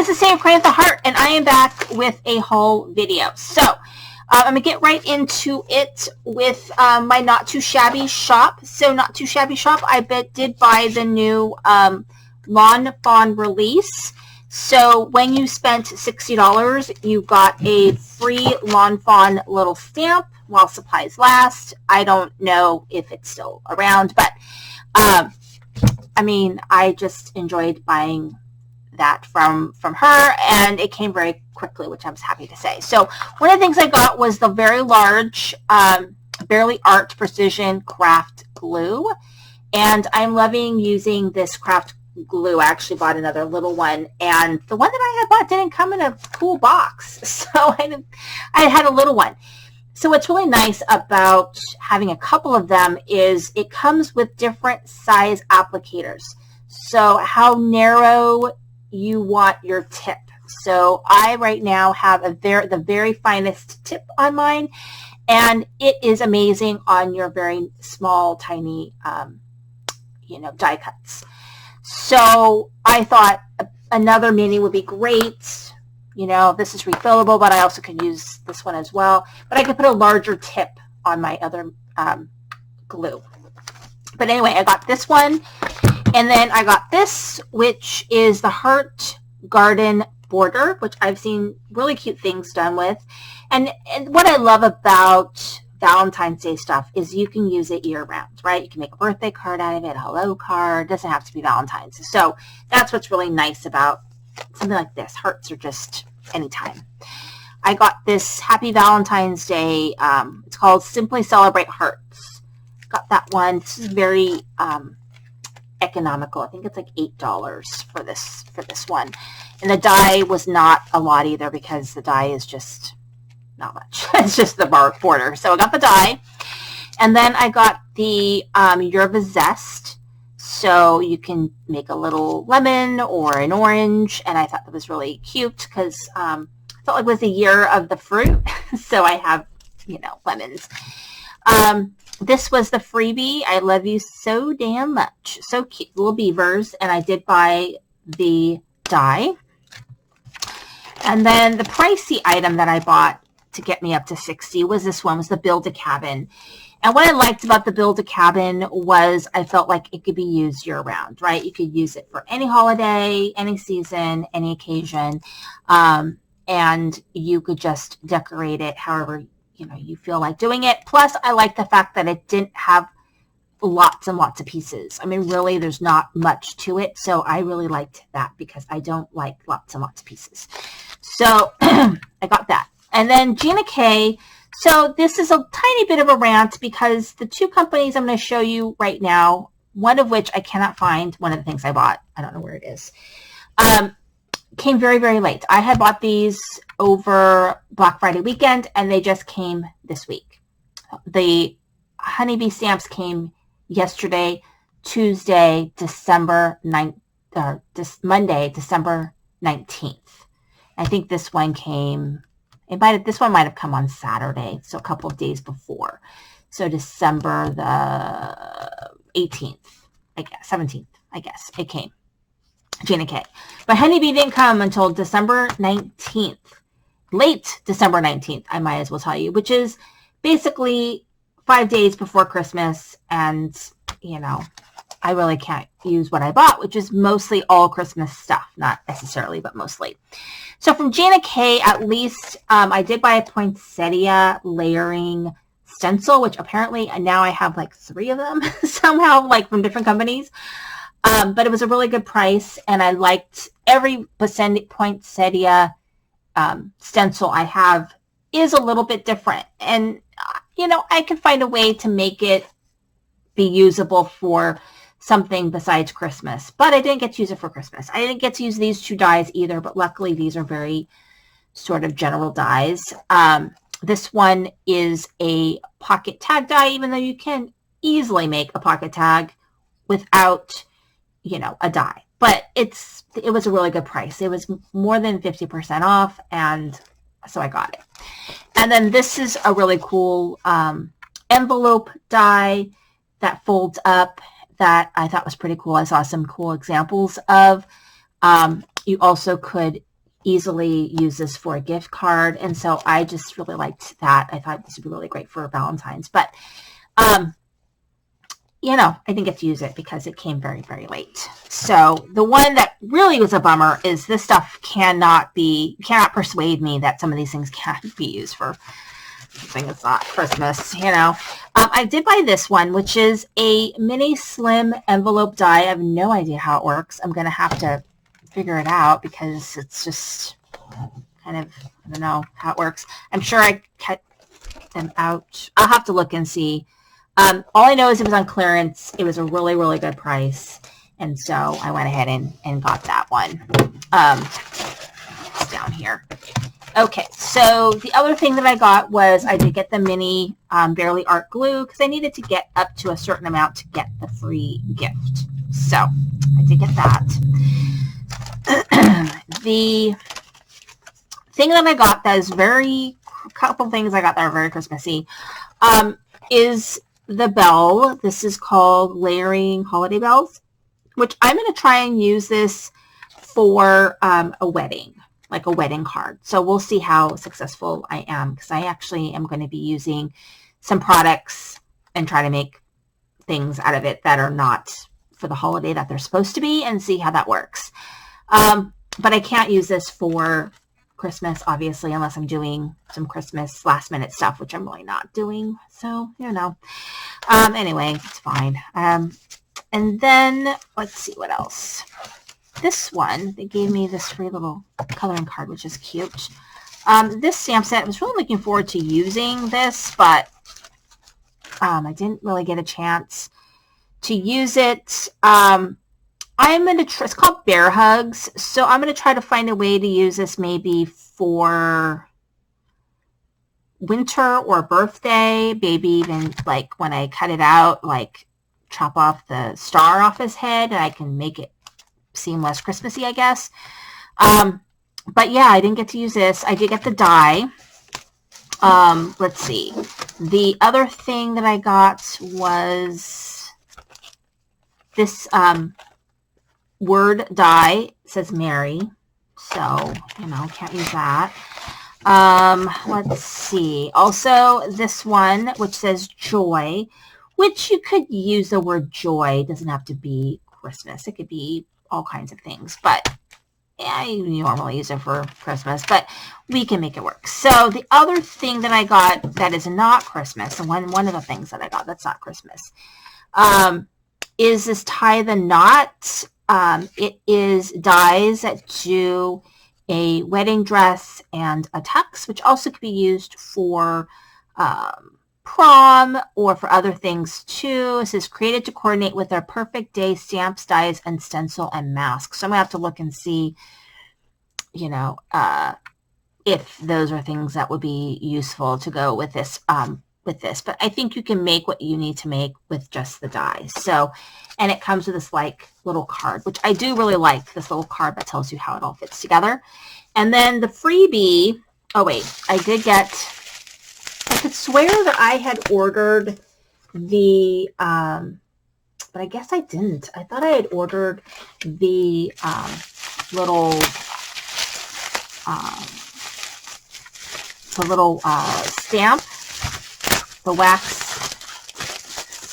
this is Sam Crane with the Heart, and I am back with a haul video. So, I'm going to get right into it with my Not Too Shabby shop. So, Not Too Shabby shop, I did buy the new Lawn Fawn release. So, when you spent $60, you got a free Lawn Fawn little stamp while supplies last. I don't know if it's still around, but I mean, I just enjoyed buying that from her, and it came very quickly, which I was happy to say. So one of the things I got was the very large Barely Art Precision Craft Glue, and I'm loving using this craft glue. I actually bought another little one, and the one that I had bought didn't come in a cool box, so I had a little one. So what's really nice about having a couple of them is it comes with different size applicators. So how narrow you want your tip. So I right now have the very finest tip on mine, and it is amazing on your very small, tiny, die cuts. So I thought another mini would be great. This is refillable, but I also can use this one as well. But I could put a larger tip on my other glue. But anyway, I got this one. And then I got this, which is the Heart Garden Border, which I've seen really cute things done with. And what I love about Valentine's Day stuff is you can use it year-round, right? You can make a birthday card out of it, a hello card. It doesn't have to be Valentine's. So that's what's really nice about something like this. Hearts are just anytime. I got this Happy Valentine's Day. It's called Simply Celebrate Hearts. Got that one. This is very economical. I think it's like $8 for this one. And the die was not a lot either, because the die is just not much. It's just the border. So I got the die. And then I got the Yerba Zest. So you can make a little lemon or an orange. And I thought that was really cute because I felt like it was the year of the fruit. So I have, lemons. This was the freebie. I love you so damn much. So cute. Little beavers. And I did buy the die. And then the pricey item that I bought to get me up to $60 was this one, was the Build-A-Cabin. And what I liked about the Build-A-Cabin was I felt like it could be used year-round, right? You could use it for any holiday, any season, any occasion. And you could just decorate it however you feel like doing it. Plus, I like the fact that it didn't have lots and lots of pieces. I mean, really, there's not much to it. So I really liked that because I don't like lots and lots of pieces. So I got that. And then Gina K. So this is a tiny bit of a rant because the two companies I'm going to show you right now, one of which I cannot find, one of the things I bought, I don't know where it is, came very, very late. I had bought these over Black Friday weekend, and they just came this week. The honeybee stamps came yesterday, Tuesday, December 9th, or Monday, December 19th. I think this one came, this one might have come on Saturday, so a couple of days before. So December the 18th, I guess, 17th, I guess, it came. Gina K. But Honeybee didn't come until December 19th. Late December 19th, I might as well tell you, which is basically 5 days before Christmas. And, I really can't use what I bought, which is mostly all Christmas stuff. Not necessarily, but mostly. So from Gina K, at least, I did buy a poinsettia layering stencil, which apparently now I have like 3 of them somehow, like from different companies. But it was a really good price, and I liked every poinsettia stencil I have is a little bit different. And, I could find a way to make it be usable for something besides Christmas. But I didn't get to use it for Christmas. I didn't get to use these 2 dies either, but luckily these are very sort of general dies. This one is a pocket tag die, even though you can easily make a pocket tag without a die, but it was a really good price. It was more than 50% off, and so I got it. And then this is a really cool envelope die that folds up that I thought was pretty cool. I saw some cool examples of. You also could easily use this for a gift card. And so I just really liked that. I thought this would be really great for Valentine's. But, you know, I didn't get to use it because it came very, very late. So the one that really was a bummer is this stuff cannot persuade me that some of these things can't be used for something that's not Christmas, you know. I did buy this one, which is a mini slim envelope die. I have no idea how it works. I'm going to have to figure it out because it's just kind of, I don't know how it works. I'm sure I cut them out. I'll have to look and see. All I know is it was on clearance. It was a really, really good price. And so I went ahead and got that one. It's down here. Okay, so the other thing that I got was I did get the mini Barely Art glue because I needed to get up to a certain amount to get the free gift. So I did get that. The thing that I got that is couple things I got that are very Christmassy is the bell. This is called Layering Holiday Bells, which I'm going to try and use this for a wedding, like a wedding card. So we'll see how successful I am because I actually am going to be using some products and try to make things out of it that are not for the holiday that they're supposed to be and see how that works. But I can't use this for Christmas, obviously, unless I'm doing some Christmas last minute stuff, which I'm really not doing. So, you know, anyway, it's fine. And then let's see what else. This one, they gave me this free little coloring card, which is cute. This stamp set, I was really looking forward to using this, but I didn't really get a chance to use it. I'm going to it's called Bear Hugs. So I'm going to try to find a way to use this maybe for winter or birthday, maybe even like when I cut it out, like chop off the star off his head and I can make it seem less Christmassy, I guess. But yeah, I didn't get to use this. I did get the die. Let's see. The other thing that I got was this word die. It says Mary. So, you know, can't use that. Let's see. Also, this one, which says joy, which you could use the word joy. It doesn't have to be Christmas. It could be all kinds of things, but I normally use it for Christmas, but we can make it work. So the other thing that I got that is not Christmas, and one of the things that I got that's not Christmas, is this tie the knot. It is dies that do a wedding dress and a tux, which also could be used for prom or for other things too. It says created to coordinate with our perfect day stamps, dies, and stencil and mask. So I'm gonna have to look and see, you know, if those are things that would be useful to go with this. But I think you can make what you need to make with just the dies. So, and it comes with this like little card, which I do really like, this little card that tells you how it all fits together. And then the freebie, oh wait, I could swear that I had ordered the, but I guess I didn't. I thought I had ordered the little stamp, the wax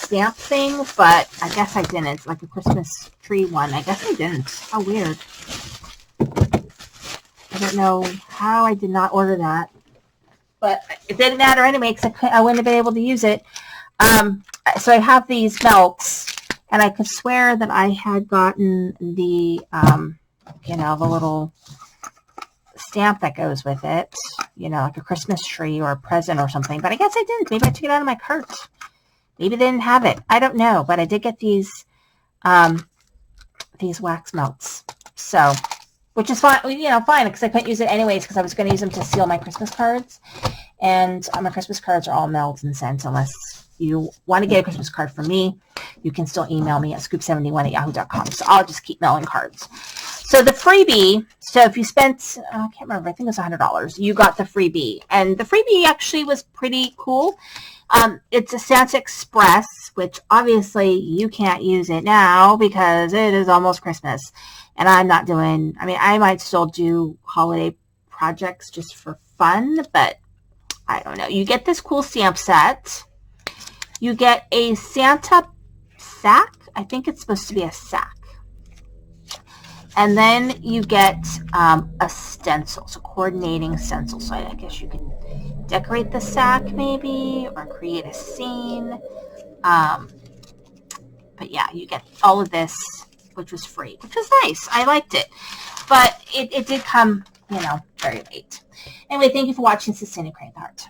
stamp thing, but I guess I didn't. It's like a Christmas tree one. I guess I didn't. How weird. I don't know how I did not order that. But it didn't matter anyway because I wouldn't have been able to use it. So I have these melts, and I could swear that I had gotten the, you know, the little stamp that goes with it, you know, like a Christmas tree or a present or something. But I guess I didn't. Maybe I took it out of my cart. Maybe they didn't have it. I don't know. But I did get these wax melts. So, which is fine, you know, fine, because I couldn't use it anyways because I was going to use them to seal my Christmas cards. And my Christmas cards are all mailed and sent. Unless you want to get a Christmas card from me, you can still email me at scoop71@yahoo.com. So I'll just keep mailing cards. So the freebie, so if you spent, I can't remember, I think it was $100, you got the freebie. And the freebie actually was pretty cool. It's a Santa Express, which obviously you can't use it now because it is almost Christmas. And I'm not doing, I mean, I might still do holiday projects just for fun, but I don't know. You get this cool stamp set. You get a Santa sack. I think it's supposed to be a sack. And then you get a stencil, so coordinating stencil. So I guess you can decorate the sack maybe, or create a scene. But yeah, you get all of this, which was free, which was nice. I liked it. But it did come, you know, very late. Anyway, thank you for watching Sustained Create the Heart.